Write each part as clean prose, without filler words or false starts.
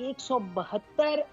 172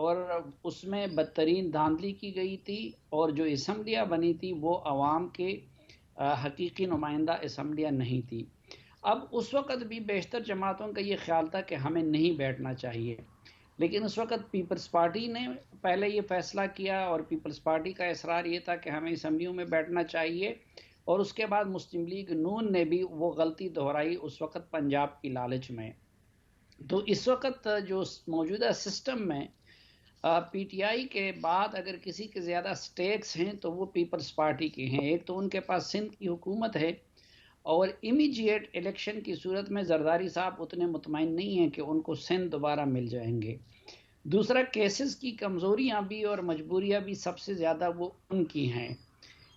اور اس میں بدترین دھاندلی کی گئی تھی، اور جو اسمبلیاں بنی تھی وہ عوام کے حقیقی نمائندہ اسمبلیاں نہیں تھی۔ اب اس وقت بھی بیشتر جماعتوں کا یہ خیال تھا کہ ہمیں نہیں بیٹھنا چاہیے، لیکن اس وقت پیپلز پارٹی نے پہلے یہ فیصلہ کیا، اور پیپلز پارٹی کا اصرار یہ تھا کہ ہمیں اسمبلیوں میں بیٹھنا چاہیے، اور اس کے بعد مسلم لیگ نون نے بھی وہ غلطی دہرائی اس وقت پنجاب کی لالچ میں۔ تو اس وقت جو موجودہ سسٹم میں پی ٹی آئی کے بعد اگر کسی کے زیادہ سٹیکس ہیں تو وہ پیپلز پارٹی کے ہیں۔ ایک تو ان کے پاس سندھ کی حکومت ہے، اور امیجیٹ الیکشن کی صورت میں زرداری صاحب اتنے مطمئن نہیں ہیں کہ ان کو سندھ دوبارہ مل جائیں گے۔ دوسرا، کیسز کی کمزوریاں بھی اور مجبوریاں بھی سب سے زیادہ وہ ان کی ہیں،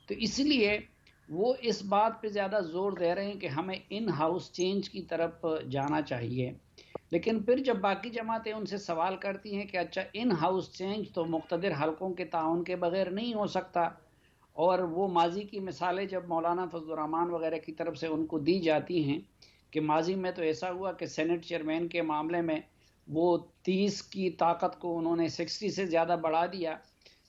تو اس لیے وہ اس بات پہ زیادہ زور دے رہے ہیں کہ ہمیں ان ہاؤس چینج کی طرف جانا چاہیے۔ لیکن پھر جب باقی جماعتیں ان سے سوال کرتی ہیں کہ اچھا ان ہاؤس چینج تو مقتدر حلقوں کے تعاون کے بغیر نہیں ہو سکتا، اور وہ ماضی کی مثالیں جب مولانا فضل الرحمان وغیرہ کی طرف سے ان کو دی جاتی ہیں کہ ماضی میں تو ایسا ہوا کہ سینٹ چیئرمین کے معاملے میں وہ 30 کی طاقت کو انہوں نے 60 سے زیادہ بڑھا دیا،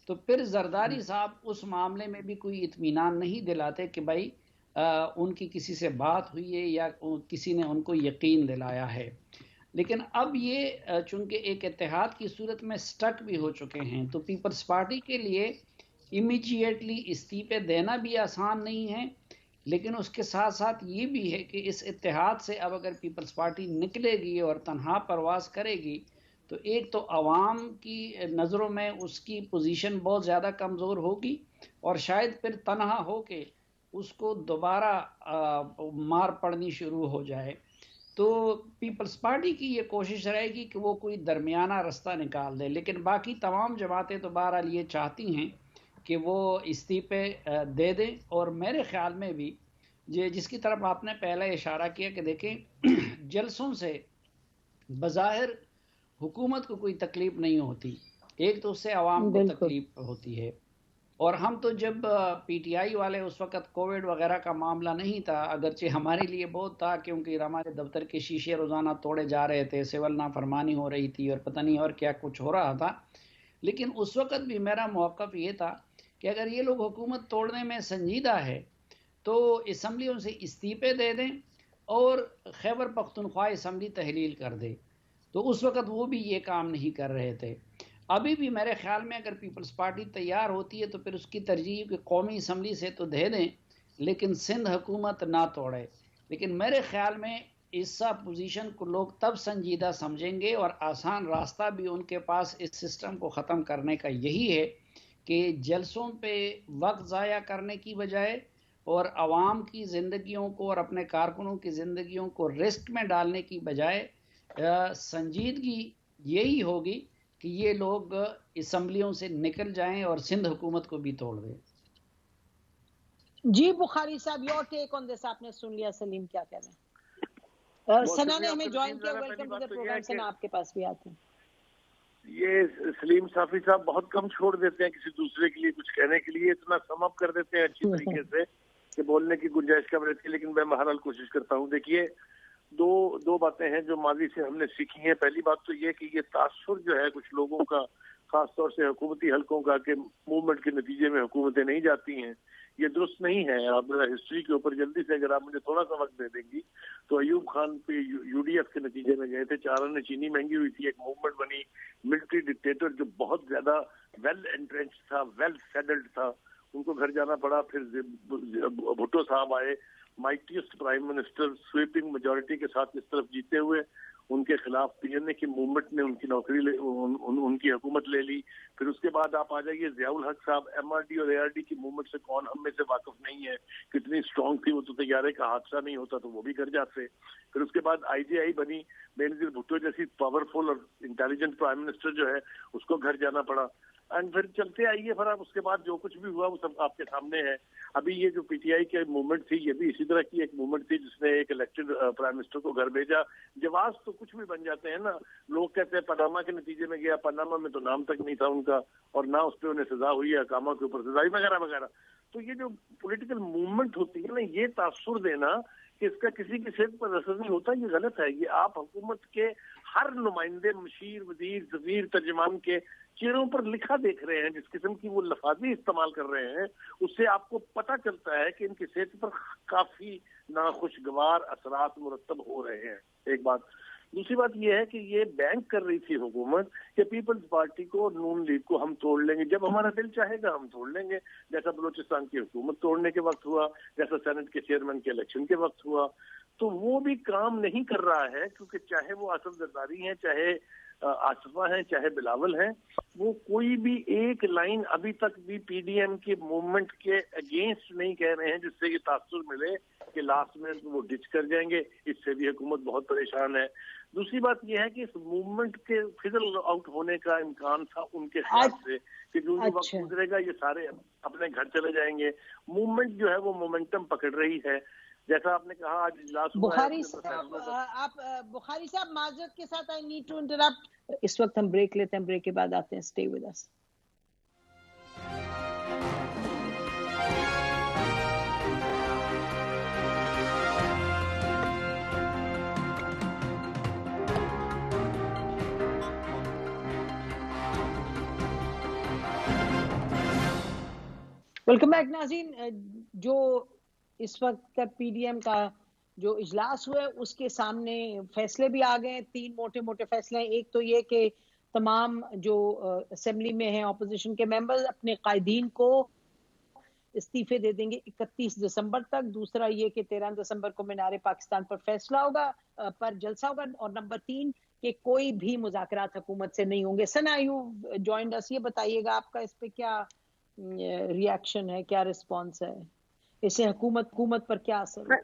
تو پھر زرداری صاحب اس معاملے میں بھی کوئی اطمینان نہیں دلاتے کہ بھائی ان کی کسی سے بات ہوئی ہے یا کسی نے ان کو یقین دلایا ہے۔ لیکن اب یہ چونکہ ایک اتحاد کی صورت میں سٹک بھی ہو چکے ہیں، تو پیپلز پارٹی کے لیے امیجیٹلی استعفے دینا بھی آسان نہیں ہے، لیکن اس کے ساتھ ساتھ یہ بھی ہے کہ اس اتحاد سے اب اگر پیپلز پارٹی نکلے گی اور تنہا پرواز کرے گی تو ایک تو عوام کی نظروں میں اس کی پوزیشن بہت زیادہ کمزور ہوگی، اور شاید پھر تنہا ہو کے اس کو دوبارہ مار پڑنی شروع ہو جائے۔ تو پیپلز پارٹی کی یہ کوشش رہے گی کہ وہ کوئی درمیانہ رستہ نکال دے، لیکن باقی تمام جماعتیں تو بہرحال یہ چاہتی ہیں کہ وہ استعفے دے دیں۔ اور میرے خیال میں بھی جس کی طرف آپ نے پہلے اشارہ کیا کہ دیکھیں جلسوں سے بظاہر حکومت کو کوئی تکلیف نہیں ہوتی، ایک تو اس سے عوام کو تکلیف ہوتی ہے۔ اور ہم تو جب پی ٹی آئی والے اس وقت کووڈ وغیرہ کا معاملہ نہیں تھا، اگرچہ ہمارے لیے بہت تھا کیونکہ ہمارے دفتر کے شیشے روزانہ توڑے جا رہے تھے، سول نافرمانی ہو رہی تھی اور پتہ نہیں اور کیا کچھ ہو رہا تھا، لیکن اس وقت بھی میرا موقف یہ تھا کہ اگر یہ لوگ حکومت توڑنے میں سنجیدہ ہے تو اسمبلیوں سے استعفے دے دیں اور خیبر پختونخوا اسمبلی تحلیل کر دے، تو اس وقت وہ بھی یہ کام نہیں کر رہے تھے۔ ابھی بھی میرے خیال میں اگر پیپلز پارٹی تیار ہوتی ہے تو پھر اس کی ترجیح کہ قومی اسمبلی سے تو دے دیں لیکن سندھ حکومت نہ توڑے، لیکن میرے خیال میں اس پوزیشن کو لوگ تب سنجیدہ سمجھیں گے، اور آسان راستہ بھی ان کے پاس اس سسٹم کو ختم کرنے کا یہی ہے کہ جلسوں پہ وقت ضائع کرنے کی بجائے اور عوام کی زندگیوں کو اور اپنے کارکنوں کی زندگیوں کو رسک میں ڈالنے کی بجائے سنجیدگی یہی ہوگی کہ یہ لوگ اسمبلیوں سے نکل جائیں اور سندھ حکومت کو بھی توڑ دیں۔ جی بخاری صاحب، یور ٹیک آن دس، آپ نے سن لیا سلیم کیا کہہ رہے ہیں۔ سنا نے ہمیں جوائن کیا، ویلکم ٹو دی پروگرام۔ سنا آپ کے پاس بھی آتے ہیں۔ یہ سلیم صافی صاحب بہت کم چھوڑ دیتے ہیں کسی دوسرے کے لیے کچھ کہنے کے لیے، اتنا سم اپ کر دیتے ہیں اچھی طریقے سے کہ بولنے کی گنجائش کم رہتی ہے، لیکن میں بہرحال کوشش کرتا ہوں۔ دیکھیے دو باتیں ہیں جو ماضی سے ہم نے سیکھی ہیں۔ پہلی بات تو یہ کہ یہ تاثر جو ہے کچھ لوگوں کا، خاص طور سے حکومتی حلقوں کا، کہ موومنٹ کے نتیجے میں حکومتیں نہیں جاتی ہیں، یہ درست نہیں ہے۔ آپ میرا ہسٹری کے اوپر جلدی سے اگر آپ مجھے تھوڑا سا وقت دے دیں گی تو ایوب خان پہ یو ڈی ایف کے نتیجے میں گئے تھے، 4 آنے چینی مہنگی ہوئی تھی، ایک موومنٹ بنی، ملٹری ڈکٹیٹر جو بہت زیادہ ویل انٹرینچ تھا، ویل سیٹلڈ تھا، ان کو گھر جانا پڑا۔ پھر بھٹو صاحب آئے، مائٹیسٹ پرائم منسٹر، سویپنگ میجورٹی کے ساتھ اس طرف جیتے ہوئے، ان کے خلاف پی این اے کی موومنٹ نے ان کی نوکری ان کی حکومت لے لی۔ پھر اس کے بعد آپ آ جائیے ضیاء الحق صاحب، ایم آر ڈی اور اے آر ڈی کی موومنٹ سے کون ہم میں سے واقف نہیں ہے، کتنی اسٹرانگ تھی وہ، تو طیارے کا حادثہ نہیں ہوتا تو وہ بھی گھر جاتے۔ پھر اس کے بعد آئی جے آئی بنی، بینظیر بھٹو جیسی پاورفل اور انٹیلیجنٹ پرائم منسٹر جو ہے اس کو گھر جانا پڑا۔ اینڈ پھر چلتے آئیے، پھر آپ اس کے بعد جو کچھ بھی ہوا وہ سب آپ کے سامنے ہے۔ ابھی یہ جو پی ٹی آئی کی موومنٹ تھی، یہ بھی اسی طرح کی ایک موومنٹ تھی جس نے ایک الیکٹڈ پرائم منسٹر کو گھر بھیجا۔ جواز تو کچھ بھی بن جاتے ہیں نا، لوگ کہتے ہیں پاناما کے نتیجے میں گیا، پاناما میں تو نام تک نہیں تھا ان کا، اور نہ اس پہ انہیں سزا ہوئی ہے، اقامہ کے اوپر سزا وغیرہ وغیرہ۔ تو یہ جو پولیٹیکل موومنٹ ہوتی ہے نا، یہ تاثر دینا کہ اس کا کسی کی صحت پر اثر نہیں ہوتا، یہ غلط ہے. یہ آپ حکومت کے ہر نمائندے، مشیر، وزیر، سفیر، ترجمان کے چہروں پر لکھا دیکھ رہے ہیں. جس قسم کی وہ لفاظی استعمال کر رہے ہیں اس سے آپ کو پتہ چلتا ہے کہ ان کی صحت پر کافی ناخوشگوار اثرات مرتب ہو رہے ہیں. ایک بات. دوسری بات یہ ہے کہ یہ بینک کر رہی تھی حکومت کہ پیپلز پارٹی کو، نون لیگ کو ہم توڑ لیں گے، جب ہمارا دل چاہے گا ہم توڑ لیں گے، جیسا بلوچستان کی حکومت توڑنے کے وقت ہوا، جیسا سینٹ کے چیئرمین کے الیکشن کے وقت ہوا. تو وہ بھی کام نہیں کر رہا ہے، کیونکہ چاہے وہ آصف زرداری ہیں، چاہے آصفہ ہیں، چاہے بلاول ہیں، وہ کوئی بھی ایک لائن ابھی تک بھی پی ڈی ایم کی موومنٹ کے اگینسٹ نہیں کہہ رہے ہیں، جس سے یہ تاثر ملے کہ لاسٹ میں وہ ڈچ کر جائیں گے. اس سے بھی حکومت بہت پریشان ہے. دوسری بات یہ ہے کہ اس موومنٹ کے فزل آؤٹ ہونے کا امکان تھا ان کے خیال سے کہ جو وقت گزرے گا یہ سارے اپنے گھر چلے جائیں گے. موومنٹ جو ہے وہ مومنٹم پکڑ رہی ہے. جیسا آپ نے کہا آج اجلاس ہوا ہے. آپ بخاری صاحب معذرت کے ساتھ I need to interrupt. اس وقت ہم بریک لیتے ہیں، بریک کے بعد آتے ہیں. Stay with us. Welcome back ناظرین. جو اس وقت پی ڈی ایم کا جو اجلاس ہوا ہے اس کے سامنے فیصلے بھی آ گئے. 3 موٹے موٹے فیصلے ہیں. ایک تو یہ کہ تمام جو اسمبلی میں ہیں اپوزیشن کے ممبرز اپنے قائدین کو استعفے دے دیں گے 31 دسمبر تک. دوسرا یہ کہ 13 دسمبر کو مینار پاکستان پر فیصلہ ہوگا، پر جلسہ ہوگا. اور نمبر 3 کہ کوئی بھی مذاکرات حکومت سے نہیں ہوں گے. سنا یو جوائنڈ اس، یہ بتائیے گا آپ کا اس پہ کیا ری ایکشن ہے، کیا رسپانس ہے؟ اس سے حکومت پر کیا اثر ہے؟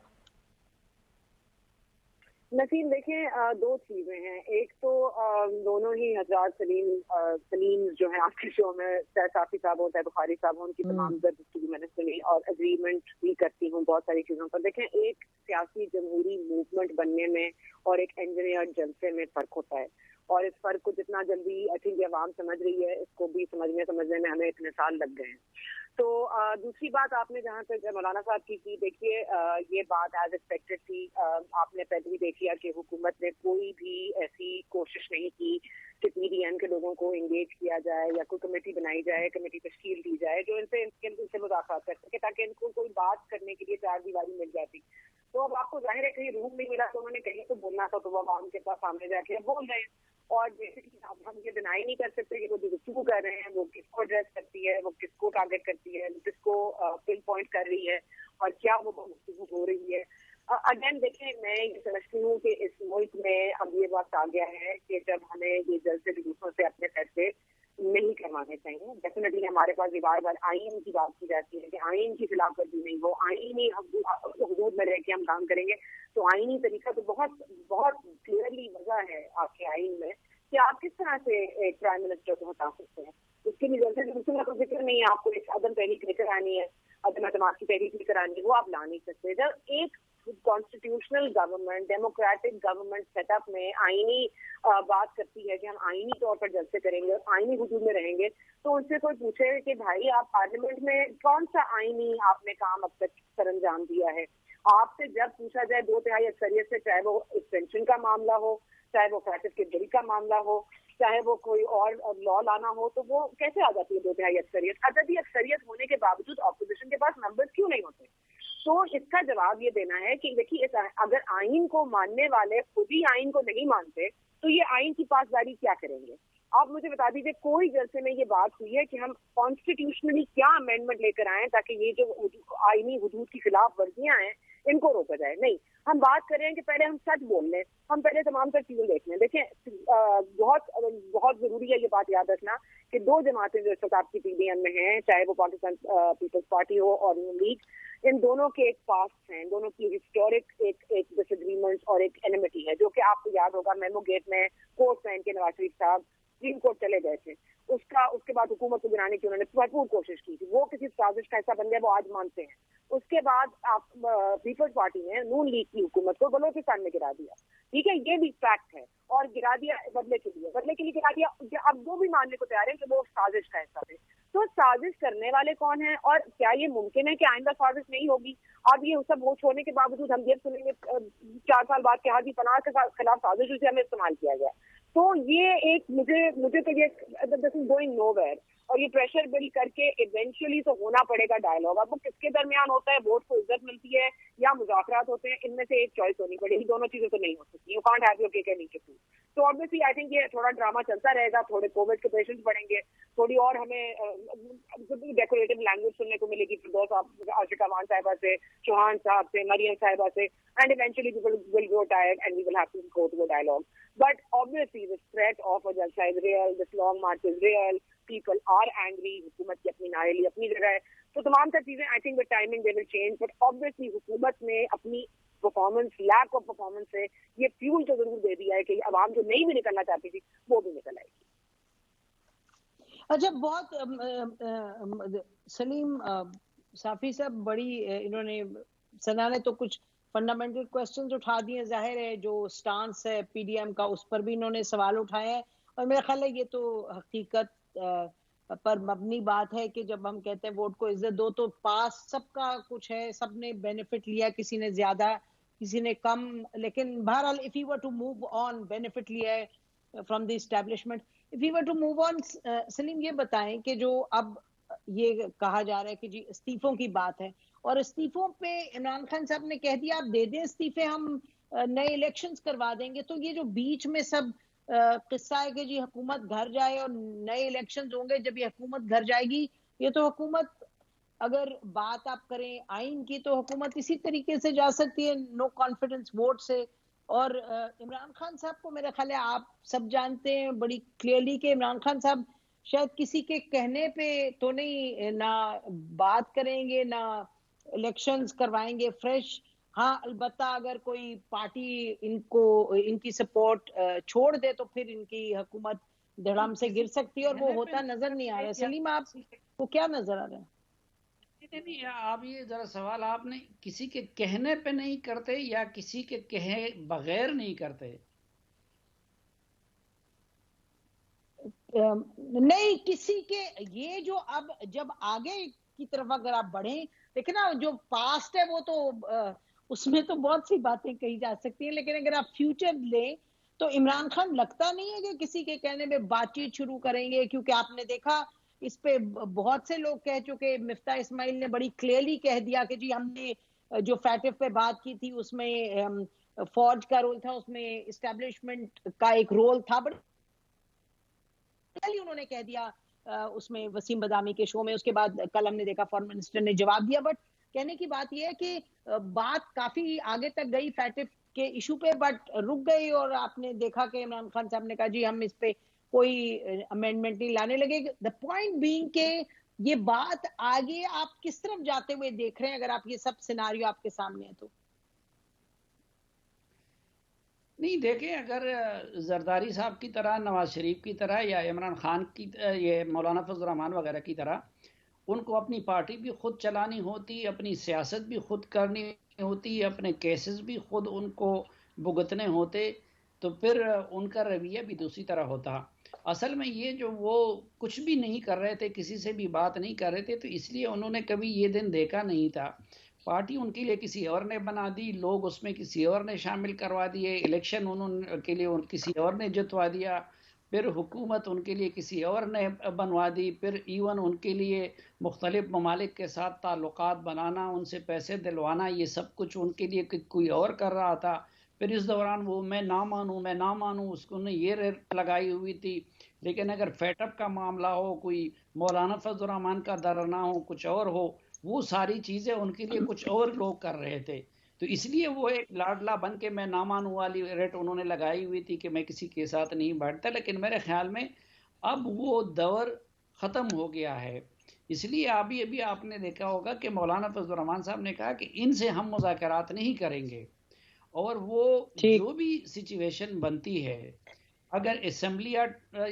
نسیم دیکھیں، 2 چیزیں ہیں. ایک تو دونوں ہی حضرات سلیم جو ہیں آپ کے شو میں، چاہے صافی صاحب ہو چاہے بخاری صاحب ہو، ان کی تمام گفتگو میں نے سنی اور اگریمنٹ بھی کرتی ہوں بہت ساری چیزوں پر. دیکھیں، ایک سیاسی جمہوری موومنٹ بننے میں اور ایک انجینئر جلسے میں فرق ہوتا ہے، اور اس فرق کو جتنا جلدی آئی تھنک عوام سمجھ رہی ہے، اس کو بھی سمجھنے میں ہمیں اتنے سال لگ گئے ہیں. تو دوسری بات آپ نے جہاں تک مولانا صاحب کی دیکھیے یہ بات ایز ایکسپیکٹڈ تھی. آپ نے پہلے بھی دیکھا کہ حکومت نے کوئی بھی ایسی کوشش نہیں کی کہ پی ڈی ایم کے لوگوں کو انگیج کیا جائے یا کوئی کمیٹی بنائی جائے، کمیٹی تشکیل دی جائے جو ان سے مذاکرات کر سکے، تاکہ ان کو کوئی بات کرنے کے لیے 4 دیواری مل جاتی. تو اب آپ کو ظاہر ہے کہیں روم نہیں ملا تو انہوں نے کہیں تو بولنا تھا، تو وہ عوام کے پاس سامنے جا کے بول رہے ہیں. اور جیسے کہ ہم یہ ڈینائی نہیں کر سکتے کہ وہ جو گفتگو کر رہے ہیں وہ کس کو ایڈریس کرتی ہے، وہ کس کو ٹارگیٹ کرتی ہے، کس کو پن پوائنٹ کر رہی ہے، اور کیا وہ گفتگو ہو رہی ہے. اگین دیکھیں، میں یہ سمجھتی ہوں کہ اس ملک میں اب یہ وقت آ گیا ہے کہ جب ہمیں یہ جلسے جلوسوں سے اپنے فیصلے نہیں کروانے چاہیے. ڈیفینیٹلی ہمارے پاس بار بار آئین کی بات کی جاتی ہے کہ آئین کی خلاف ورزی نہیں ہو، آئینی حدود میں رہ کے ہم کام کریں گے. تو آئینی طریقہ تو بہت بہت کلیئرلی وضع ہے آپ کے آئین میں کہ آپ کس طرح سے ایک پرائم منسٹر کو ہٹا سکتے ہیں. اس کے لیے جلسے جلوسوں کا کوئی ذکر نہیں ہے. آپ کو ایک عدم تحریک لے کر آنی ہے، عدم اعتماد کی تحریک لے کر آنی ہے، وہ آپ لا نہیں سکتے. جب ایک constitutional government, democratic government set up میں آئینی بات کرتی ہے کہ ہم آئینی طور پر جلسے کریں گے، آئینی حدود میں رہیں گے، تو ان سے کوئی پوچھے کہ بھائی آپ پارلیمنٹ میں کون سا آئینی آپ نے کام اب تک سر انجام دیا ہے. آپ سے جب پوچھا جائے 2/3 اکثریت سے، چاہے وہ ایکسٹینشن کا معاملہ ہو، چاہے وہ فیصد کے بل کا معاملہ ہو، چاہے وہ کوئی اور لا لانا ہو، تو وہ کیسے آ جاتی ہے 2/3 اکثریت؟ عددی اکثریت ہونے کے باوجود اپوزیشن کے پاس نمبر کیوں نہیں ہوتے؟ تو اس کا جواب یہ دینا ہے کہ دیکھیے، اگر آئین کو ماننے والے خود ہی آئین کو نہیں مانتے تو یہ آئین کی پاسداری کیا کریں گے؟ آپ مجھے بتا دیجیے کوئی جلسے میں یہ بات ہوئی ہے کہ ہم کانسٹیٹیوشنلی کیا امینڈمنٹ لے کر آئیں تاکہ یہ جو آئینی حدود کی خلاف ورزیاں ہیں ان کو روکا جائے؟ نہیں. ہم بات کر رہے ہیں کہ پہلے ہم سچ بول لیں، ہم پہلے تمام تر چیزیں دیکھ لیں. دیکھیں، بہت ضروری ہے یہ بات یاد رکھنا کہ 2 جماعتیں جو اس وقت آپ کی پی ڈی ایم میں ہیں، چاہے وہ پاکستان پیپلز پارٹی ہو اور نون لیگ، ان دونوں کے ایک پاسٹ ہیں، دونوں کی ہسٹورک ایک ڈس ایگریمنٹ اور ایک اینیمٹی ہے، جو کہ آپ کو یاد ہوگا میمو گیٹ میں کوٹ پہن کے نواز شریف صاحب سپریم کورٹ چلے گئے تھے. اس کے بعد حکومت کو گرانے کی انہوں نے بھرپور کوشش کی تھی. وہ کسی سازش کا حصہ بن گیا، وہ آج مانتے ہیں. اس کے بعد آپ پیپلز پارٹی نے نون لیگ کی حکومت کو بلوچستان میں گرا دیا. ٹھیک ہے، یہ بھی فیکٹ ہے، اور گرا دیا بدلے کے لیے گرا دیا. اب وہ بھی ماننے کو تیار ہے کہ وہ سازش کا حصہ تھے. تو سازش کرنے والے کون ہیں اور کیا یہ ممکن ہے کہ آئندہ سازش نہیں ہوگی؟ اب یہ سب ہو چھوڑنے کے باوجود ہم یہ سنیں گے 4 سال بعد کہ حاجی پناہ کے خلاف سازش سے ہمیں استعمال کیا گیا. تو یہ ایک مجھے تو یہ دس از گوئنگ نو ویئر. اور یہ پریشر بلڈ کر کے ایونچولی تو ہونا پڑے گا ڈائلاگ. اب وہ کس کے درمیان ہوتا ہے؟ ووٹ کو عزت ملتی ہے یا مذاکرات ہوتے ہیں؟ ان میں سے ایک چوائس ہونی پڑے گی. دونوں چیزیں تو نہیں ہو سکتی. You can't have your cake and eat it too. تو آبویسلی آئی تھنک یہ تھوڑا ڈرامہ چلتا رہے گا. تھوڑے کووڈ کے پیشنٹس بڑھیں گے, تھوڑی اور ہمیں ڈیکوریٹو لینگویج سننے کو ملے گی فردوس عاشقہ مان صاحبہ سے, چوہان صاحب سے, مریم صاحبہ سے, and eventually people will go tired and we will have to go to a dialogue. But obviously the threat of a jalsa is real, this long march is real, people are angry, حکومت کی اپنی نااہلی اپنی جگہ ہے. تو تمام سب چیزیں I think with timing they will change, but obviously حکومت نے اپنی پرفارمنس, لیک آف پرفارمنس سے یہ فیول تو ضرور دے دیا ہے کہ عوام جو نہیں بھی نکلنا چاہتی تھی وہ بھی نکل آئے گی. اچھا, بہت سلیم صافی صاحب, بڑی انہوں نے سنا نے تو کچھ فنڈامنٹل کوسچنز اٹھا دیے. ظاہر ہے جو سٹانس ہے پی ڈی ایم کا اس پر بھی انہوں نے سوال اٹھائے ہیں, اور میرا خیال ہے یہ تو حقیقت پر مبنی بات ہے کہ جب ہم کہتے ہیں ووٹ کو عزت دو تو پاس سب کا کچھ ہے, سب نے بینیفٹ لیا, کسی نے زیادہ کسی نے کم, لیکن بہرحال if he were to move on benefit لیا ہے from the establishment. if he were to move on, سلیم یہ بتائیں کہ جو اب یہ کہا جا رہا ہے کہ جی استعفوں کی بات ہے, اور استعفوں پہ عمران خان صاحب نے کہہ دیا آپ دے دیں استعفے, ہم نئے الیکشنز کروا دیں گے. تو یہ جو بیچ میں سب قصہ ہے کہ جی حکومت گھر جائے اور نئے الیکشنز ہوں گے, جب یہ حکومت گھر جائے گی, یہ تو حکومت اگر بات آپ کریں آئین کی تو حکومت اسی طریقے سے جا سکتی ہے نو کانفیڈنس ووٹ سے. اور عمران خان صاحب کو میرا خیال ہے آپ سب جانتے ہیں بڑی کلیئرلی کہ عمران خان صاحب شاید کسی کے کہنے پہ تو نہیں نہ بات کریں گے نہ الیکشنز کروائیں گے فریش. ہاں البتہ اگر کوئی پارٹی ان کی سپورٹ چھوڑ دے تو پھر ان کی حکومت دھڑام سے گر سکتی ہے, اور وہ ہوتا نظر نہیں آ رہا. سلیم آپ کو کیا نظر آ رہا ہے؟ نہیں, آپ یہ ذرا سوال آپ نے کسی کے کہنے پہ نہیں کرتے یا کسی کے کہے بغیر نہیں کرتے؟ نہیں, کسی کے, یہ جو اب جب آگے کی طرف اگر آپ بڑھیں, دیکھیں نا جو پاسٹ ہے وہ تو اس میں تو بہت سی باتیں کہی جا سکتی ہیں, لیکن اگر آپ فیوچر لیں تو عمران خان لگتا نہیں ہے کہ کسی کے کہنے میں بات چیت شروع کریں گے, کیونکہ آپ نے دیکھا اس پہ بہت سے لوگ کہہ چکے. مفتاح اسماعیل نے بڑی کلیئرلی کہہ دیا کہ جی ہم نے جو فیٹف پہ بات کی تھی اس میں فوج کا رول تھا, اس میں اسٹیبلشمنٹ کا ایک رول تھا. بڑی انہوں نے کہہ دیا اس میں وسیم بدامی کے شو میں. اس کے بعد کل ہم نے دیکھا فارن منسٹر نے جواب دیا. بٹ کہنے کی بات یہ ہے کہ بات کافی آگے تک گئی فیٹف کے ایشو پہ, بٹ رک گئی, اور آپ نے دیکھا کہ عمران خان صاحب نے کہا جی ہم اس پہ کوئی امینڈمنٹ نہیں لانے لگے. دا پوائنٹ بینگ کہ یہ بات آگے آپ کس طرف جاتے ہوئے دیکھ رہے ہیں اگر آپ یہ سب سیناریو آپ کے سامنے ہے تو؟ نہیں دیکھیں, اگر زرداری صاحب کی طرح, نواز شریف کی طرح, یا عمران خان کی یہ مولانا فضل الرحمان وغیرہ کی طرح ان کو اپنی پارٹی بھی خود چلانی ہوتی, اپنی سیاست بھی خود کرنی ہوتی, اپنے کیسز بھی خود ان کو بھگتنے ہوتے, تو پھر ان کا رویہ بھی دوسری طرح ہوتا. اصل میں یہ جو وہ کچھ بھی نہیں کر رہے تھے, کسی سے بھی بات نہیں کر رہے تھے, تو اس لیے انہوں نے کبھی یہ دن دیکھا نہیں تھا. پارٹی ان کے لیے کسی اور نے بنا دی, لوگ اس میں کسی اور نے شامل کروا دیے, الیکشن انہوں کے لیے کسی اور نے جتوا دیا, پھر حکومت ان کے لیے کسی اور نے بنوا دی, پھر ایون ان کے لیے مختلف ممالک کے ساتھ تعلقات بنانا, ان سے پیسے دلوانا, یہ سب کچھ ان کے لیے کوئی اور کر رہا تھا. پھر اس دوران وہ میں نہ مانوں اس کو نے یہ ریٹ لگائی ہوئی تھی. لیکن اگر فیٹ اپ کا معاملہ ہو, کوئی مولانا فضل الرحمان کا دھرنا ہو, کچھ اور ہو, وہ ساری چیزیں ان کے لیے کچھ اور لوگ کر رہے تھے. تو اس لیے وہ ایک لاڈلا بن کے میں نہ مانوں والی ریٹ انہوں نے لگائی ہوئی تھی کہ میں کسی کے ساتھ نہیں بیٹھتا. لیکن میرے خیال میں اب وہ دور ختم ہو گیا ہے. اس لیے ابھی آپ نے دیکھا ہوگا کہ مولانا فضل الرحمان صاحب نے کہا کہ ان سے ہم مذاکرات نہیں کریں گے, اور وہ جو بھی سچویشن بنتی ہے, اگر اسمبلی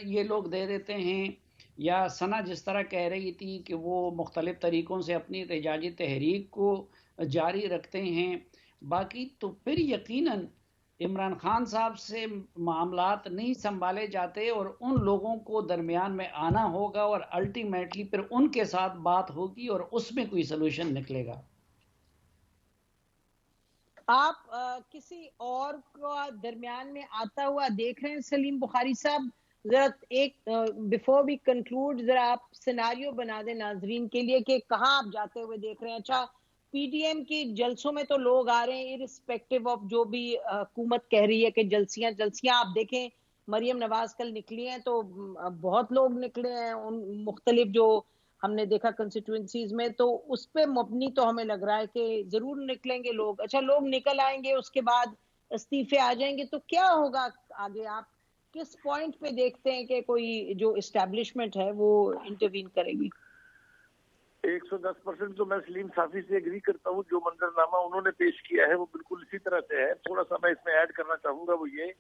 یہ لوگ دے دیتے ہیں, یا سنا جس طرح کہہ رہی تھی کہ وہ مختلف طریقوں سے اپنی احتجاجی تحریک کو جاری رکھتے ہیں باقی, تو پھر یقیناً عمران خان صاحب سے معاملات نہیں سنبھالے جاتے اور ان لوگوں کو درمیان میں آنا ہوگا اور الٹیمیٹلی پھر ان کے ساتھ بات ہوگی اور اس میں کوئی سلوشن نکلے گا. آپ کسی اور کو درمیان میں آتا ہوا دیکھ رہے ہیں سلیم بخاری صاحب؟ ذرا ایک بیفور وی کنکلوڈ ذرا آپ سیناریو بنا دیں ناظرین کے لیے کہ کہاں آپ جاتے ہوئے دیکھ رہے ہیں. اچھا پی ڈی ایم کی جلسوں میں تو لوگ آ رہے ہیں ارسپیکٹو آف جو بھی حکومت کہہ رہی ہے کہ جلسیاں آپ دیکھیں مریم نواز کل نکلی ہیں تو بہت لوگ نکلے ہیں ان مختلف جو ہم نے دیکھا کنسٹیٹوئنسیز میں، تو اس پہ مبنی تو ہمیں لگ رہا ہے کہ ضرور نکلیں گے لوگ. اچھا لوگ نکل آئیں گے، اس کے بعد استعفے آ جائیں گے، تو کیا ہوگا آگے؟ آپ کس پوائنٹ پہ دیکھتے ہیں کہ کوئی جو اسٹیبلشمنٹ ہے وہ انٹروین کرے گی؟ 110% تو میں سلیم صافی سے اگری کرتا ہوں. جو منظرنامہ انہوں نے پیش کیا ہے وہ بالکل اسی طرح سے ہے. تھوڑا سا میں اس میں ایڈ کرنا چاہوں گا، وہ یہ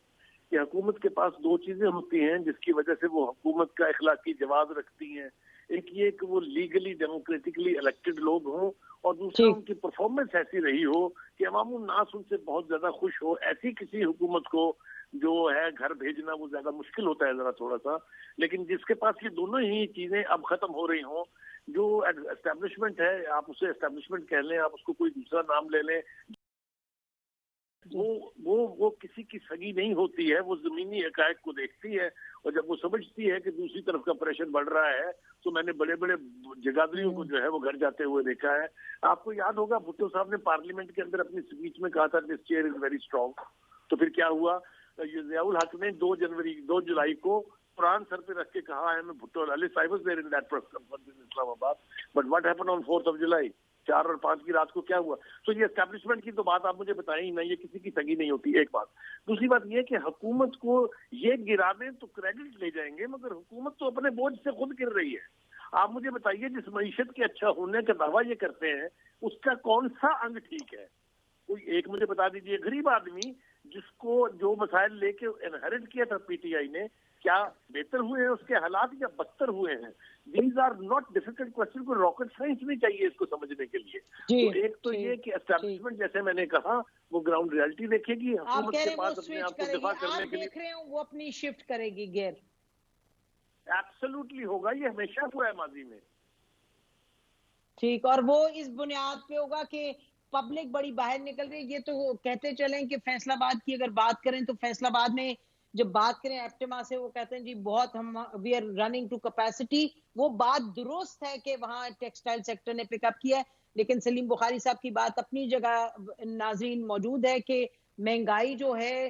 کہ حکومت کے پاس دو چیزیں ہوتی ہیں جس کی وجہ سے وہ حکومت کا اخلاقی جواز رکھتی ہیں. ایک یہ کہ وہ لیگلی ڈیموکریٹکلی الیکٹڈ لوگ ہوں، اور دوسرا ان کی پرفارمنس ایسی رہی ہو کہ عوام الناس ان سے بہت زیادہ خوش ہو. ایسی کسی حکومت کو جو ہے گھر بھیجنا وہ زیادہ مشکل ہوتا ہے ذرا تھوڑا سا. لیکن جس کے پاس یہ دونوں ہی چیزیں اب ختم ہو رہی ہوں، جو اسٹیبلشمنٹ ہے، آپ اسے اسٹیبلشمنٹ کہہ لیں، آپ اس کو کوئی دوسرا نام لے لیں، وہ کسی کی سگی نہیں ہوتی ہے. وہ زمینی حقائق کو دیکھتی ہے، اور جب وہ سمجھتی ہے کہ دوسری طرف کا پریشر بڑھ رہا ہے تو میں نے بڑے بڑے جگادریوں کو جو ہے وہ گھر جاتے ہوئے دیکھا ہے. آپ کو یاد ہوگا بھٹو صاحب نے پارلیمنٹ کے اندر اپنی اسپیچ میں کہا تھا دس چیئر از ویری اسٹرانگ. تو پھر کیا ہوا؟ ضیاء الحق نے 2 جولائی کو قرآن سر پہ رکھ کے کہا ہے میں Bhutto I was there in that press conference in Islamabad. But what happened on 4th of July? 4 اور 5 کی رات کو کیا ہوا؟ تو یہ اسٹیبلشمنٹ کی تو بات آپ مجھے بتائیں ہی نہ، یہ کسی کی سگی نہیں ہوتی. ایک بات. دوسری بات یہ کہ حکومت کو یہ گرا دیں تو کریڈٹ لے جائیں گے، مگر حکومت تو اپنے بوجھ سے خود گر رہی ہے. آپ مجھے بتائیے جس معیشت کے اچھا ہونے کا دعویٰ یہ کرتے ہیں اس کا کون سا انگ ٹھیک ہے؟ کوئی ایک مجھے بتا دیجئے. غریب آدمی جس کو جو مسائل لے کے انہیرٹ کیا تھا پی ٹی آئی نے، کیا بہتر ہوئے ہیں اس کے حالات یا بدتر ہوئے ہیں؟ These are not difficult question. کو راکٹ سائنس نہیں چاہیے اس کو سمجھنے کے لیے. تو ایک تو یہ کہ اسٹیبلشمنٹ جیسے میں نے کہا وہ گراؤنڈ ریالٹی دیکھے گی، حکومت کے پاس اپنے آپ کو دفاع کرنے کے لیے دیکھ رہے ہیں وہ اپنی شفٹ کرے گی گیئر. ایبسولوٹلی ہوگا، یہ ہمیشہ ہوا ہے ماضی میں. ٹھیک، اور وہ اس بنیاد پہ ہوگا کہ پبلک بڑی باہر نکل رہی ہے. یہ تو کہتے چلیں کہ فیصل آباد کی اگر بات کریں تو فیصل آباد میں جب بات کریں ایپٹما سے، وہ کہتے ہیں جی بہت ہم we are running to capacity. وہ بات درست ہے کہ وہاں ٹیکسٹائل سیکٹر نے پک اپ کیا ہے، لیکن سلیم بخاری صاحب کی بات اپنی جگہ ناظرین موجود ہے کہ مہنگائی جو ہے،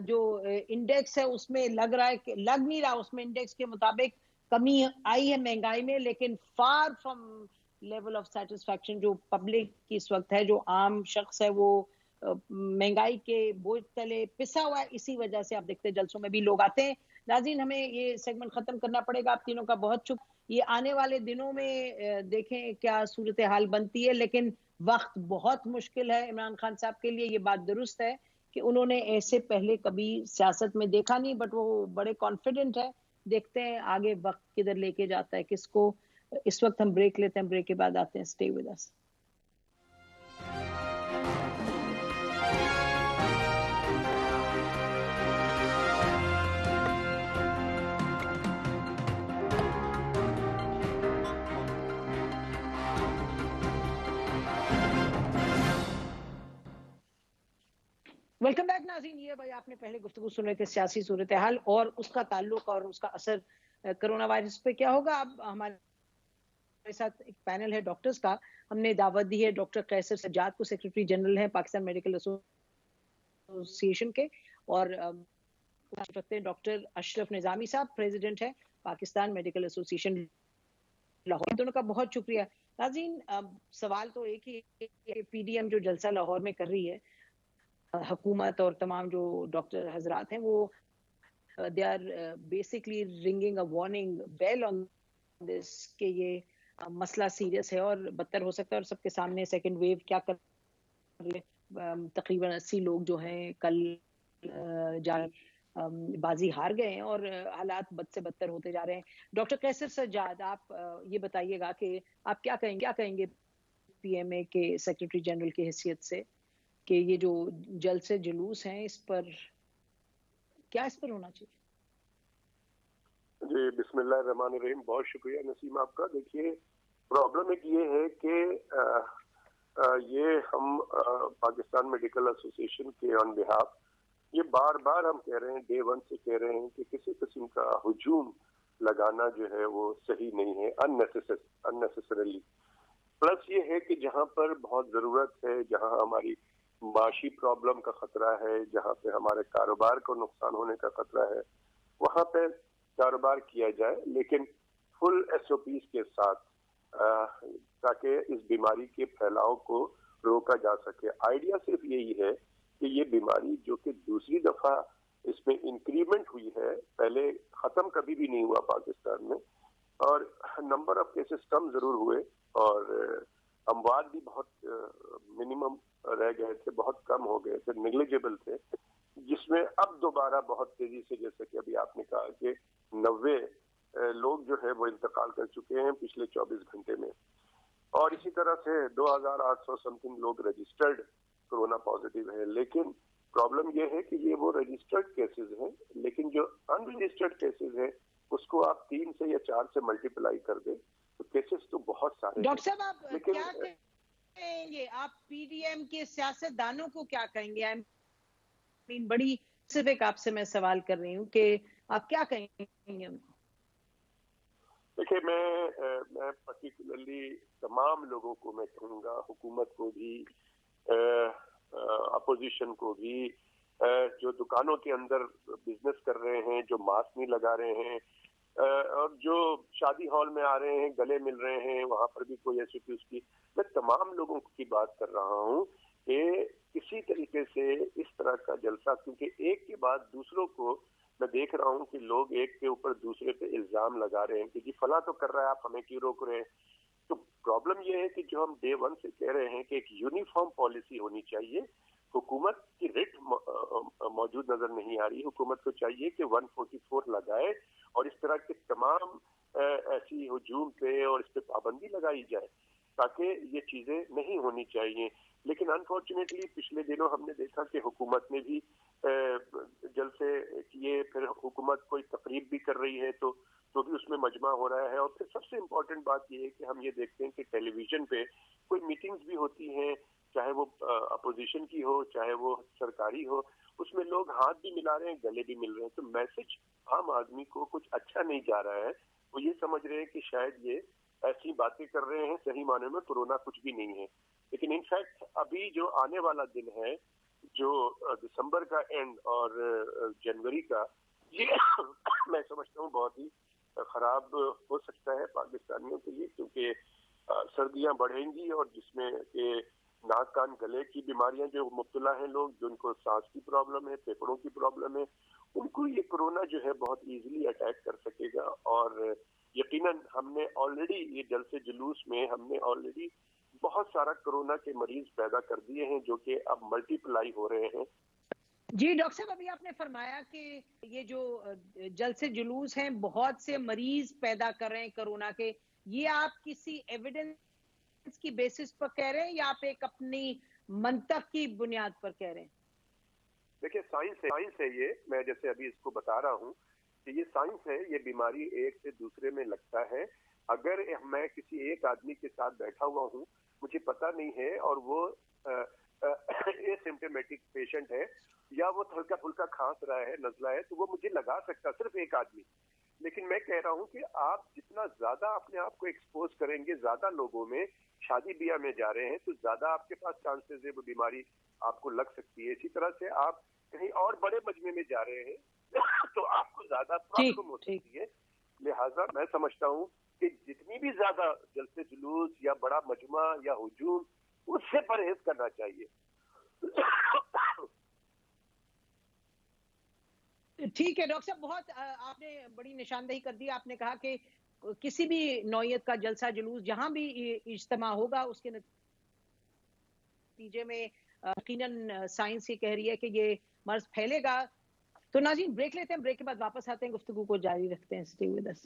جو انڈیکس ہے اس میں لگ رہا ہے کہ لگ نہیں رہا، اس میں انڈیکس کے مطابق کمی آئی ہے مہنگائی میں، لیکن for from level of satisfaction جو پبلک کی اس وقت ہے، جو عام شخص ہے وہ مہنگائی کے بوجھ تلے پسا ہوا ہے. اسی وجہ سے آپ دیکھتے ہیں جلسوں میں بھی لوگ آتے ہیں. ناظرین ہمیں یہ سیگمنٹ ختم کرنا پڑے گا. آپ تینوں کا بہت شکریہ. یہ آنے والے دنوں میں دیکھیں کیا صورتحال بنتی ہے، لیکن وقت بہت مشکل ہے عمران خان صاحب کے لیے. یہ بات درست ہے کہ انہوں نے ایسے پہلے کبھی سیاست میں دیکھا نہیں، بٹ وہ بڑے کانفیڈنٹ ہے. دیکھتے ہیں آگے وقت کدھر لے کے جاتا ہے کس کو. اس وقت ہم بریک لیتے ہیں، بریک کے بعد آتے ہیں. Stay with us. Welcome back ناظرین. یہ بھائی آپ نے پہلے گفتگو سن رہے تھے سیاسی صورتحال اور اس کا تعلق اور اس کا اثر کرونا وائرس پہ کیا ہوگا. اب ہمارے ساتھ ایک پینل ہے ڈاکٹرز کا. ہم نے دعوت دی ہے ڈاکٹر قیصر سجاد کو، سیکرٹری جنرل ہیں پاکستان میڈیکل ایسوسی ایشن کے، اور رکھتے ہیں ڈاکٹر اشرف نظامی صاحب، پریزیڈنٹ ہے پاکستان میڈیکل ایسوسی ایشن لاہور. دونوں کا بہت شکریہ. ناظرین سوال تو ایک ہی کہ پی ڈی ایم جو جلسہ لاہور میں کر رہی ہے، حکومت اور تمام جو ڈاکٹر حضرات ہیں، وہ they are basically ringing a warning bell on this کہ یہ مسئلہ سیریس ہے اور بدتر ہو سکتا ہے. اور سب کے سامنے سیکنڈ ویو کیا کر رہے ہیں. تقریباً 80 لوگ جو ہیں کل بازی ہار گئے ہیں اور حالات بد سے بدتر ہوتے جا رہے ہیں. ڈاکٹر قیصر سجاد، آپ یہ بتائیے گا کہ آپ کیا کہیں گے پی ایم اے کے سیکرٹری جنرل کی حیثیت سے کہ یہ جو جلسے جلوس ہیں اس پر ہونا چاہیے؟ جی بسم اللہ الرحمن الرحیم. بہت شکریہ نسیم آپ کا. دیکھیے پرابلم ایک یہ ہے کہ یہ ہم پاکستان میڈیکل ایسوسیشن کے آن بہاف یہ بار بار ہم کہہ رہے ہیں, ڈے ون سے کہہ رہے ہیں کہ کسی قسم کا ہجوم لگانا جو ہے وہ صحیح نہیں ہے اننیسیسریلی. پلس یہ ہے کہ جہاں پر بہت ضرورت ہے, جہاں ہماری معاشی پرابلم کا خطرہ ہے, جہاں پہ ہمارے کاروبار کو نقصان ہونے کا خطرہ ہے, وہاں پہ کاروبار کیا جائے لیکن فل SOPs کے ساتھ, تاکہ اس بیماری کے پھیلاؤ کو روکا جا سکے. آئیڈیا صرف یہی ہے کہ یہ بیماری جو کہ دوسری دفعہ اس میں انکریمنٹ ہوئی ہے, پہلے ختم کبھی بھی نہیں ہوا پاکستان میں, اور نمبر آف کیسز کم ضرور ہوئے اور اموات بھی بہت منیمم رہ گئے تھے, بہت کم ہو گئے تھے, نیگلیجیبل تھے, جس میں اب دوبارہ بہت تیزی سے, جیسے کہ ابھی آپ نے کہا کہ 90 لوگ جو ہے وہ انتقال کر چکے ہیں پچھلے 24 گھنٹے میں, اور اسی طرح سے 2800 سم تھنگ لوگ رجسٹرڈ کورونا پازیٹیو ہیں. لیکن پرابلم یہ ہے کہ یہ وہ رجسٹرڈ کیسز ہیں, لیکن جو ان رجسٹرڈ کیسز ہیں اس کو آپ 3 سے یا 4 سے ملٹیپلائی کر دیں تو کیسز تو بہت سارے. ڈاکٹر صاحب آپ کیا کہیں گے, آپ PDM کے سیاست دانوں کو کیا کہیں گے؟ بڑی اسپیسیفک آپ سے میں سوال کر رہی ہوں کہ آپ کیا کہیں گے ان کو؟ دیکھیے میں پرٹیکولرلی تمام لوگوں کو میں کہوں گا, حکومت کو بھی, اپوزیشن کو بھی, جو دکانوں کے اندر بزنس کر رہے ہیں, جو ماسک نہیں لگا رہے ہیں, اور جو شادی ہال میں آ رہے ہیں, گلے مل رہے ہیں, وہاں پر بھی کوئی ایسی چیز کی, میں تمام لوگوں کی بات کر رہا ہوں کہ کسی طریقے سے اس طرح کا جلسہ, کیونکہ ایک کے بعد دوسروں کو میں دیکھ رہا ہوں کہ لوگ ایک کے اوپر دوسرے پہ الزام لگا رہے ہیں کہ جی فلاں تو کر رہا ہے, آپ ہمیں کیوں روک رہے ہیں. تو پرابلم یہ ہے کہ جو ہم ڈے ون سے کہہ رہے ہیں کہ ایک یونیفارم پالیسی ہونی چاہیے. حکومت کی رٹ موجود نظر نہیں آ رہی. حکومت کو چاہیے کہ 144 لگائے اور اس طرح کے تمام ایسی ہجوم پہ اور اس پہ پابندی لگائی جائے تاکہ یہ چیزیں نہیں ہونی چاہیے. لیکن انفارچونیٹلی پچھلے دنوں ہم نے دیکھا کہ حکومت نے بھی جلسے کیے, پھر حکومت کوئی تقریب بھی کر رہی ہے تو بھی اس میں مجمع ہو رہا ہے. اور پھر سب سے امپورٹنٹ بات یہ ہے کہ ہم یہ دیکھتے ہیں کہ ٹیلی ویژن پہ کوئی میٹنگز بھی ہوتی ہیں, چاہے وہ اپوزیشن کی ہو چاہے وہ سرکاری ہو, اس میں لوگ ہاتھ بھی ملا رہے ہیں, گلے بھی مل رہے ہیں. تو میسج عام آدمی کو کچھ اچھا نہیں جا رہا ہے. وہ یہ سمجھ رہے ہیں کہ شاید یہ ایسی باتیں کر رہے ہیں, صحیح معنی میں کورونا کچھ بھی نہیں ہے. لیکن انفیکٹ ابھی جو آنے والا دن ہے, جو دسمبر کا اینڈ اور جنوری کا, یہ میں سمجھتا ہوں بہت ہی خراب ہو سکتا ہے پاکستانیوں کے لیے, کیونکہ سردیاں بڑھیں گی اور جس میں کہ ناک کان گلے کی بیماریاں جو مبتلا ہیں لوگ, جن کو سانس کی پرابلم ہے, پھیپھڑوں کی پرابلم ہے, ان کو یہ کورونا جو ہے بہت ایزیلی اٹیک کر سکے گا. اور یقیناً ہم نے آلریڈی یہ جلسے جلوس میں ہم نے آلریڈی بہت سارا کورونا کے مریض پیدا کر دیے ہیں جو کہ اب ملٹی پلائی ہو رہے ہیں. جی ڈاکٹر صاحب, ابھی آپ نے فرمایا کہ یہ جو جلسے جلوس ہیں بہت سے مریض پیدا کر رہے ہیں کورونا کے, یہ آپ کسی ایویڈنس کی بیسس پر کہہ رہے ہیں یا آپ ایک اپنی منطق کی بنیاد پر کہہ رہے ہیں؟ دیکھیے سائنس ہے یہ, میں جیسے ابھی اس کو بتا رہا ہوں کہ یہ سائنس ہے. یہ بیماری ایک سے دوسرے میں لگتا ہے. اگر میں کسی ایک آدمی کے ساتھ بیٹھا ہوا ہوں, مجھے پتا نہیں ہے, اور وہ اسمپٹومیٹک پیشنٹ ہے یا وہ ہلکا پھلکا کھانس رہا ہے, نزلہ ہے, تو وہ مجھے لگا سکتا صرف ایک آدمی. لیکن میں کہہ رہا ہوں کہ آپ جتنا زیادہ اپنے آپ کو ایکسپوز کریں گے, زیادہ لوگوں میں شادی بیاہ میں جا رہے ہیں تو زیادہ آپ کے پاس چانسز ہے وہ بیماری آپ کو لگ سکتی ہے. اسی طرح سے آپ کہیں اور بڑے مجمع میں جا رہے ہیں تو آپ کو زیادہ پرابلم ہو سکتی ہے. لہٰذا میں سمجھتا ہوں کہ جتنی بھی زیادہ جلسے جلوس یا بڑا مجمع یا ہجوم, اس سے پرہیز کرنا چاہیے. ٹھیک ہے ڈاکٹر صاحب, بہت آپ نے بڑی نشاندہی کر دی. آپ نے کہا کہ کسی بھی نوعیت کا جلسہ جلوس جہاں بھی اجتماع ہوگا اس کے نتیجے میں یقیناً سائنس یہ کہہ رہی ہے کہ یہ مرض پھیلے گا. تو ناظرین بریک لیتے ہیں, بریک کے بعد واپس آتے ہیں, گفتگو کو جاری رکھتے ہیں. Stay with us.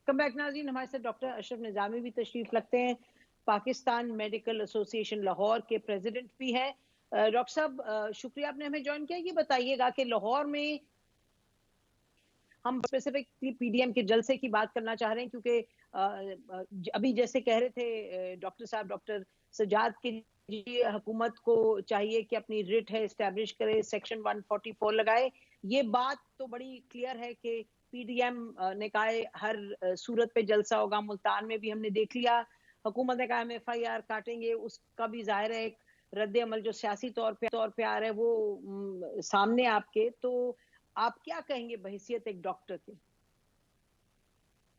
Come back ناظرین، ہمارے ساتھ ڈاکٹر اشرف نظامی بھی تشریف رکھتے ہیں، پاکستان میڈیکل ایسوسی ایشن لاہور کے پریزیڈنٹ بھی ہے. ڈاکٹر صاحب شکریہ آپ نے ہمیں جوائن کیا. یہ بتائیے گا کہ لاہور میں ہم اسپیسیفک پی ڈی ایم کے جلسے کی بات کرنا چاہ رہے ہیں، کیونکہ ابھی جیسے کہہ رہے تھے ڈاکٹر صاحب، ڈاکٹر سجاد کی حکومت کو چاہیے کہ اپنی ریٹ ہے اسٹیبلش کرے، سیکشن 144 لگائے. یہ بات تو بڑی کلیئر ہے کہ پی ڈی ایم نے کہا ہے ہر صورت پہ جلسہ ہوگا. ملتان میں بھی ہم نے دیکھ لیا، حکومت نے کہا ہم ایف آئی آر کاٹیں گے. اس کا بھی ظاہر ہے ایک رد عمل جو سیاسی طور پہ آ رہا ہے وہ سامنے آپ کے. تو آپ کیا کہیں گے بحیثیت ایک ڈاکٹر کے؟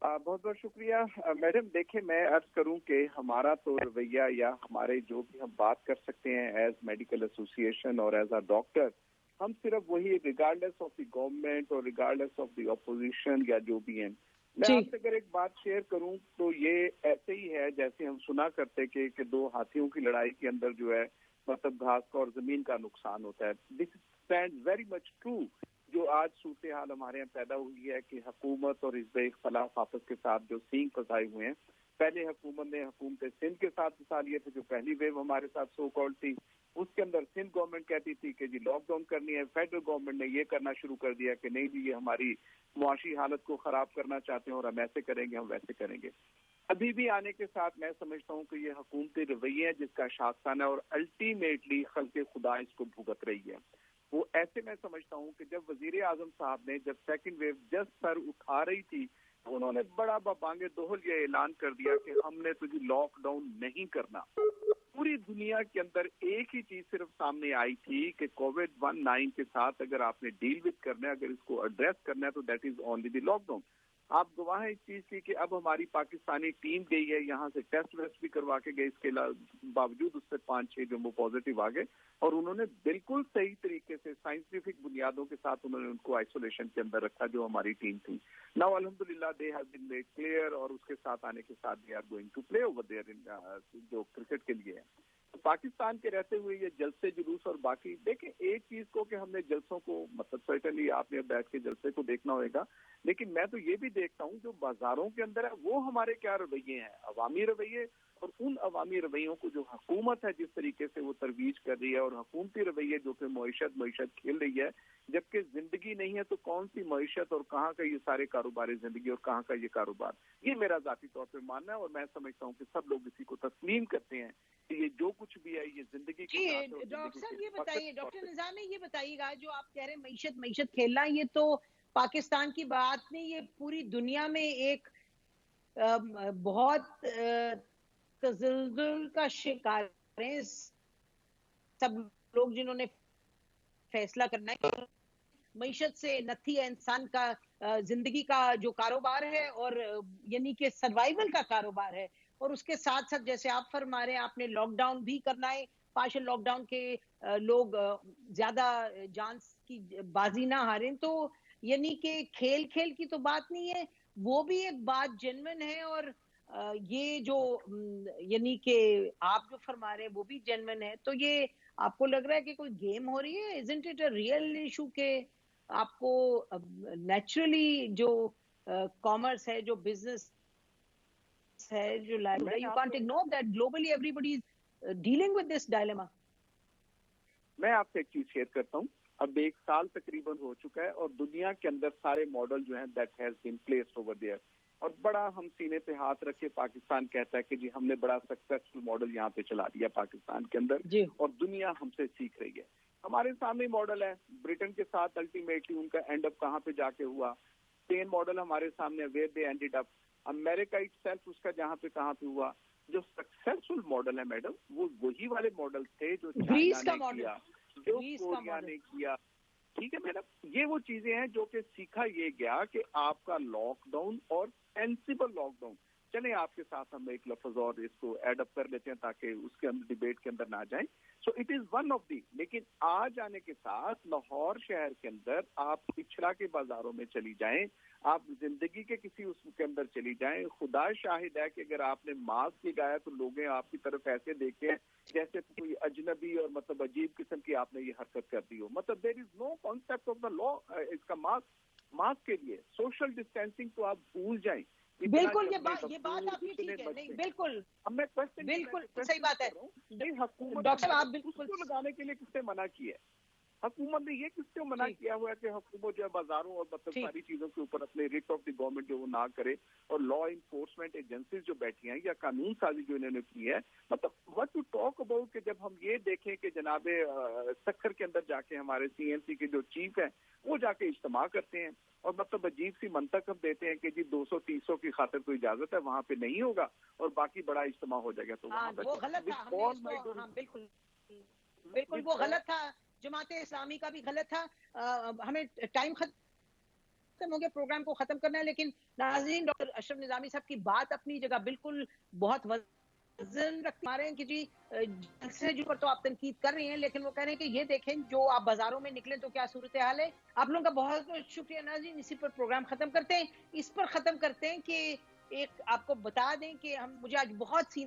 بہت بہت شکریہ میڈم. دیکھیں، میں عرض کروں کہ ہمارا تو رویہ یا ہمارے جو بھی ہم بات کر سکتے ہیں ایز میڈیکل ایسوسی ایشن اور ایز اے ڈاکٹر، ہم صرف وہی ریگارڈلیس آف دی گورنمنٹ اور ریگارڈلیس آف دی اپوزیشن یا جو بھی ہیں. میں آپ سے اگر ایک بات شیئر کروں تو یہ ایسے ہی ہے جیسے ہم سنا کرتے کہ دو ہاتھیوں کی لڑائی کے اندر جو ہے مطلب گھاس کا اور زمین کا نقصان ہوتا ہے. This stand very much true. جو آج صورتحال ہمارے یہاں پیدا ہوئی ہے کہ حکومت اور حزب اختلاف آپس کے ساتھ جو سینگ پھنسائے ہوئے ہیں. پہلے حکومت سندھ کے ساتھ مثال یہ تھے جو پہلی ویو ہمارے ساتھ سو کالڈ تھی، اس کے اندر سندھ گورنمنٹ کہتی تھی کہ جی لاک ڈاؤن کرنی ہے. فیڈرل گورنمنٹ نے یہ کرنا شروع کر دیا کہ نہیں جی یہ ہماری معاشی حالت کو خراب کرنا چاہتے ہیں اور ہم ایسے کریں گے، ہم ویسے کریں گے. ابھی بھی آنے کے ساتھ میں سمجھتا ہوں کہ یہ حکومتی رویے ہیں جس کا شاخسانہ اور الٹیمیٹلی خلق خدا اس کو بھگت رہی ہے. وہ ایسے میں سمجھتا ہوں کہ جب وزیر اعظم صاحب نے جب سیکنڈ ویو جسٹ سر اٹھا رہی تھی تو انہوں نے بڑا ببانگ دہل یہ اعلان کر دیا کہ ہم نے تجھے لاک ڈاؤن نہیں کرنا. پوری دنیا کے اندر ایک ہی چیز صرف سامنے آئی تھی کہ کووڈ-19 کے ساتھ اگر آپ نے ڈیل وتھ کرنا ہے، اگر اس کو ایڈریس کرنا ہے تو that is only the lockdown. آپ گواہ ہیں اس چیز کی کہ اب ہماری پاکستانی ٹیم گئی ہے یہاں سے ٹیسٹ ویسٹ بھی کروا کے گئے، اس کے باوجود اس سے 5-6 جو وہ پازیٹیو آ گئے اور انہوں نے بالکل صحیح طریقے سے سائنٹیفک بنیادوں کے ساتھ انہوں نے ان کو آئسولیشن کے اندر رکھا جو ہماری ٹیم تھی. ناؤ الحمدللہ they have been made clear اور اس کے ساتھ آنے کے ساتھ they are going to play over there جو کرکٹ کے لیے ہے. پاکستان کے رہتے ہوئے یہ جلسے جلوس اور باقی دیکھیں ایک چیز کو کہ ہم نے جلسوں کو مطلب سرٹنلی آپ نے بیٹھ کے جلسے کو دیکھنا ہوگا، لیکن میں تو یہ بھی دیکھتا ہوں جو بازاروں کے اندر ہے وہ ہمارے کیا رویے ہیں، عوامی رویے. اور ان عوامی رویوں کو جو حکومت ہے جس طریقے سے وہ ترویج کر رہی ہے اور حکومتی رویے جو کہ معیشت کھیل رہی ہے، جبکہ زندگی نہیں ہے تو کون سی معیشت اور کہاں کا یہ سارے کاروباری زندگی اور کہاں کا یہ کاروبار. یہ میرا ذاتی طور پہ ماننا ہے اور میں سمجھتا ہوں کہ سب لوگ اسی کو تسلیم کرتے ہیں کہ یہ جو کچھ بھی ہے یہ زندگی کے ساتھ. ڈاکٹر صاحب یہ بتائیے، ڈاکٹر نظامی یہ بتائیے گا جو آپ کہہ رہے ہیں معیشت کھیلنا، یہ تو پاکستان کی بات نہیں، یہ پوری دنیا میں ایک بہت تزلزل کا شکار ہیں سب لوگ جنہوں نے فیصلہ کرنا ہے. معیشت سے نتھی ہے انسان کا زندگی کا جو کاروبار ہے اور یعنی کہ سروائیول کا کاروبار ہے، اور اس کے ساتھ ساتھ جیسے آپ فرما رہے ہیں آپ نے لاک ڈاؤن بھی کرنا ہے. پارشل لاک ڈاؤن کے لوگ زیادہ جان کی بازی نہ ہاریں، تو یعنی کہ کھیل کی تو بات نہیں ہے، وہ بھی ایک بات جینوئن ہے. اور یہ جو یعنی کہ آپ جو فرما رہے ہیں وہ بھی جینوئن ہے. تو یہ آپ کو لگ رہا ہے کہ کوئی گیم ہو رہی ہے؟ isn't it a real issue کہ آپ کو نیچرلی جو کامرس ہے، جو بزنس ہے، جو لائف ہے، you can't ignore that globally everybody is dealing with this dilemma. میں آپ سے ایک چیز شیئر کرتا ہوں. اب 1 سال تقریباً ہو چکا ہے اور دنیا کے اندر سارے ماڈل جو ہیں that has been placed over there اور بڑا ہم سینے پہ ہاتھ رکھ کے پاکستان کہتا ہے کہ جی ہم نے بڑا سکسیسفل ماڈل یہاں پہ چلا دیا پاکستان کے اندر جی. اور دنیا ہم سے سیکھ رہی ہے. ہمارے سامنے ماڈل ہے برٹن کے ساتھ الٹیمیٹلی ان کا اینڈ اپ کہاں پہ جا کے ہوا. اسپین ماڈل ہمارے سامنے ویئر دے اینڈڈ اپ. امریکہ اٹ سیلف اس کا جہاں پہ کہاں پہ ہوا. جو سکسیسفل ماڈل ہے میڈم وہ وہی والے ماڈل تھے جو چائنا نے کیا، جو کوریا نے کیا. ٹھیک ہے میڈم، یہ وہ چیزیں ہیں جو کہ سیکھا یہ گیا کہ آپ کا لاک ڈاؤن اور سینسیبل لاک ڈاؤن. چلیں آپ کے ساتھ ہم ایک لفظ اور اس کو ایڈ اپ کر لیتے ہیں تاکہ اس کے اندر ڈیبیٹ کے اندر نہ جائیں. So it is one of the. لیکن آج آنے کے ساتھ لاہور شہر کے اندر آپ پچھڑا کے بازاروں میں چلی جائیں، آپ زندگی کے کسی اس کے اندر چلی جائیں، خدا شاہد ہے کہ اگر آپ نے ماسک لگایا تو لوگ آپ کی طرف ایسے دیکھتے ہیں جیسے کوئی اجنبی اور مطلب عجیب قسم کی آپ نے یہ حرکت کر دی ہو. مطلب دیر از نو کانسیپٹ آف دا لا اس کا ماسک کے لیے. سوشل ڈسٹینسنگ تو آپ بھول جائیں. بالکل یہ بات آپ کی ٹھیک ہے، نہیں بالکل میں کوشچن بالکل صحیح بات ہے حکومت ڈاکٹر صاحب، آپ بالکل کو لگانے کے لیے کس نے منع کیا ہے؟ حکومت نے یہ کس سے منع کیا ہوا ہے کہ حکومت جو ہے بازاروں اور مطلب ساری چیزوں کے اوپر اپنے ریٹ آف دی گورنمنٹ جو وہ نہ کرے، اور لا انفورسمنٹ ایجنسیز جو بیٹھی ہیں یا قانون سازی جو انہوں نے کی ہے، مطلب وٹ ٹو ٹاک اباؤٹ کہ جب ہم یہ دیکھیں کہ جناب سکھر کے اندر جا کے ہمارے سی این سی کے جو چیف ہیں وہ جا کے اجتماع کرتے ہیں اور مطلب عجیب سی منطق دیتے ہیں کہ جی 200-300 کی خاطر کوئی اجازت ہے وہاں پہ نہیں ہوگا اور باقی بڑا اجتماع ہو جائے گا، تو وہ غلط تھا، بالکل بالکل وہ غلط تھا، جماعت اسلامی کا بھی غلط تھا۔ ہمیں ٹائم ختم ہو گیا، پروگرام کو ختم کرنا ہے، لیکن ناظرین ڈاکٹر اشرف نظامی صاحب کی بات اپنی جگہ بالکل بہت وزن رکھتے ہیں کہ جی جلسے جو پر تو آپ تنقید کر رہی ہیں، لیکن وہ کہہ رہے ہیں کہ یہ دیکھیں جو آپ بازاروں میں نکلیں تو کیا صورتحال ہے۔ آپ لوگوں کا بہت بہت شکریہ ناظرین، اسی پر پروگرام ختم کرتے ہیں۔ اس پر ختم کرتے ہیں کہ ایک آپ کو بتا دیں کہ مجھے آج بہت سی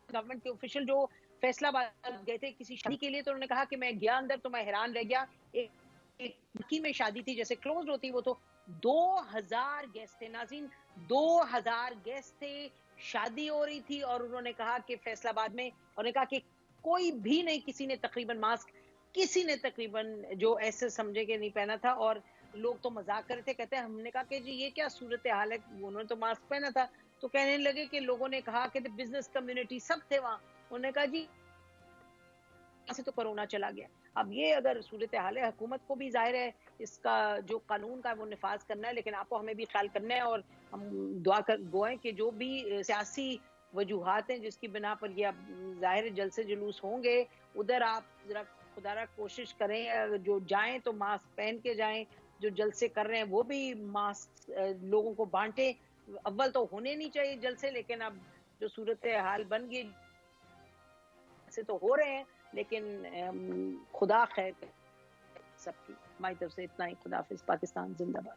گورنمنٹ کے آفیشل جو فیصلہ باد گئے تھے کسی شادی کے لیے، تو انہوں نے کہا کہ میں گیا اندر تو میں حیران رہ گیا، ایک میں شادی تھی جیسے کلوز ہوتی، وہ تو 2000 گیسٹ تھے ناظرین، 2000 گیسٹ تھے، شادی ہو رہی تھی، اور انہوں نے کہا کہ فیصلہ باد میں انہوں نے کہا کہ کوئی بھی نہیں، کسی نے تقریباً ماسک، کسی نے تقریباً جو ایسے سمجھے کہ نہیں پہنا تھا، اور لوگ تو مذاق کرتے کہتے ہیں، ہم نے کہا کہ جی یہ کیا صورتحال ہے، انہوں نے تو ماسک پہنا تھا، تو کہنے لگے کہ لوگوں نے کہا کہ بزنس کمیونٹی سب تھے وہاں، انہوں نے کہا جی سے تو کرونا چلا گیا۔ اب یہ اگر صورتحال ہے، حکومت کو بھی ظاہر ہے اس کا جو قانون کا وہ نفاذ کرنا ہے، لیکن آپ کو ہمیں بھی خیال کرنا ہے، اور ہم دعائیں کہ جو بھی سیاسی وجوہات ہیں جس کی بنا پر یہ اب ظاہر جلسے جلوس ہوں گے، ادھر آپ ذرا خدا را کوشش کریں، جو جائیں تو ماسک پہن کے جائیں، جو جلسے کر رہے ہیں وہ بھی ماسک لوگوں کو بانٹیں۔ اول تو ہونے نہیں چاہیے جلسے، لیکن اب جو صورتحال بن گئی سے تو ہو رہے ہیں، لیکن خدا خیر سب کی۔ ہماری طرف سے اتنا ہی، خدا حافظ، پاکستان زندہ باد۔